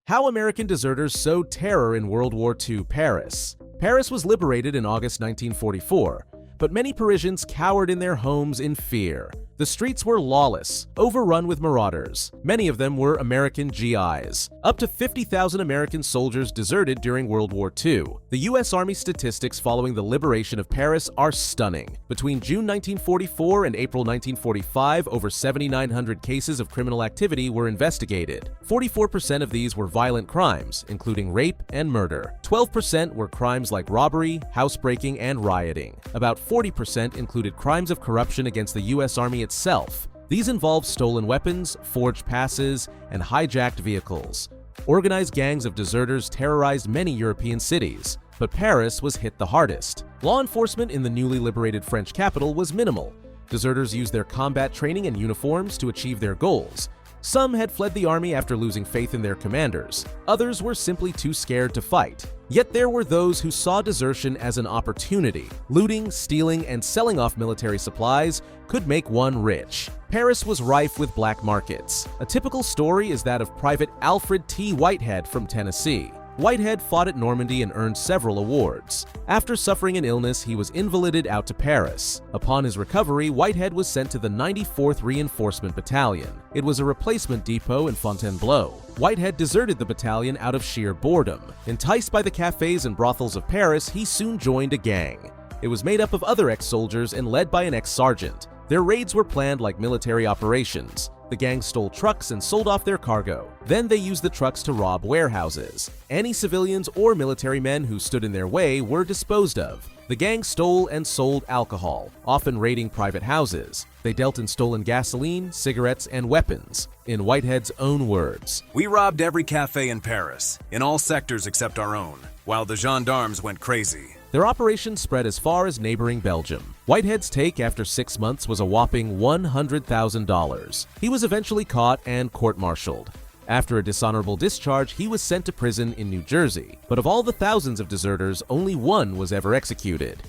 How American deserters sowed terror in World War II Paris. Paris was liberated in August 1944, but many Parisians cowered in their homes in fear. The streets were lawless, overrun with marauders. Many of them were American GIs. Up to 50,000 American soldiers deserted during World War II. The U.S. Army statistics following the liberation of Paris are stunning. Between June 1944 and April 1945, over 7,900 cases of criminal activity were investigated. 44% of these were violent crimes, including rape and murder. 12% were crimes like robbery, housebreaking, and rioting. About 40% included crimes of corruption against the U.S. Army itself. These involve stolen weapons, forged passes, and hijacked vehicles. Organized gangs of deserters terrorized many European cities, but Paris was hit the hardest. Law enforcement in the newly liberated French capital was minimal. Deserters used their combat training and uniforms to achieve their goals. Some had fled the army after losing faith in their commanders. Others were simply too scared to fight. Yet there were those who saw desertion as an opportunity. Looting, stealing, and selling off military supplies could make one rich. Paris was rife with black markets. A typical story is that of Private Alfred T. Whitehead from Tennessee. Whitehead fought at Normandy and earned several awards. After suffering an illness, he was invalided out to Paris. Upon his recovery, Whitehead was sent to the 94th Reinforcement Battalion. It was a replacement depot in Fontainebleau. Whitehead deserted the battalion out of sheer boredom. Enticed by the cafes and brothels of Paris, he soon joined a gang. It was made up of other ex-soldiers and led by an ex-sergeant. Their raids were planned like military operations. The gang stole trucks and sold off their cargo. Then they used the trucks to rob warehouses. Any civilians or military men who stood in their way were disposed of. The gang stole and sold alcohol, often raiding private houses. They dealt in stolen gasoline, cigarettes, and weapons. In Whitehead's own words, "We robbed every cafe in Paris, in all sectors except our own, while the gendarmes went crazy." Their operation spread as far as neighboring Belgium. Whitehead's take after 6 months was a whopping $100,000. He was eventually caught and court-martialed. After a dishonorable discharge, he was sent to prison in New Jersey. But of all the thousands of deserters, only one was ever executed.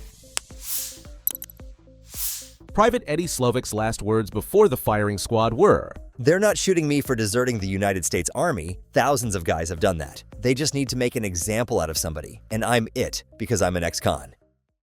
Private Eddie Slovic's last words before the firing squad were, "They're not shooting me for deserting the United States Army. Thousands of guys have done that. They just need to make an example out of somebody, and I'm it because I'm an ex-con."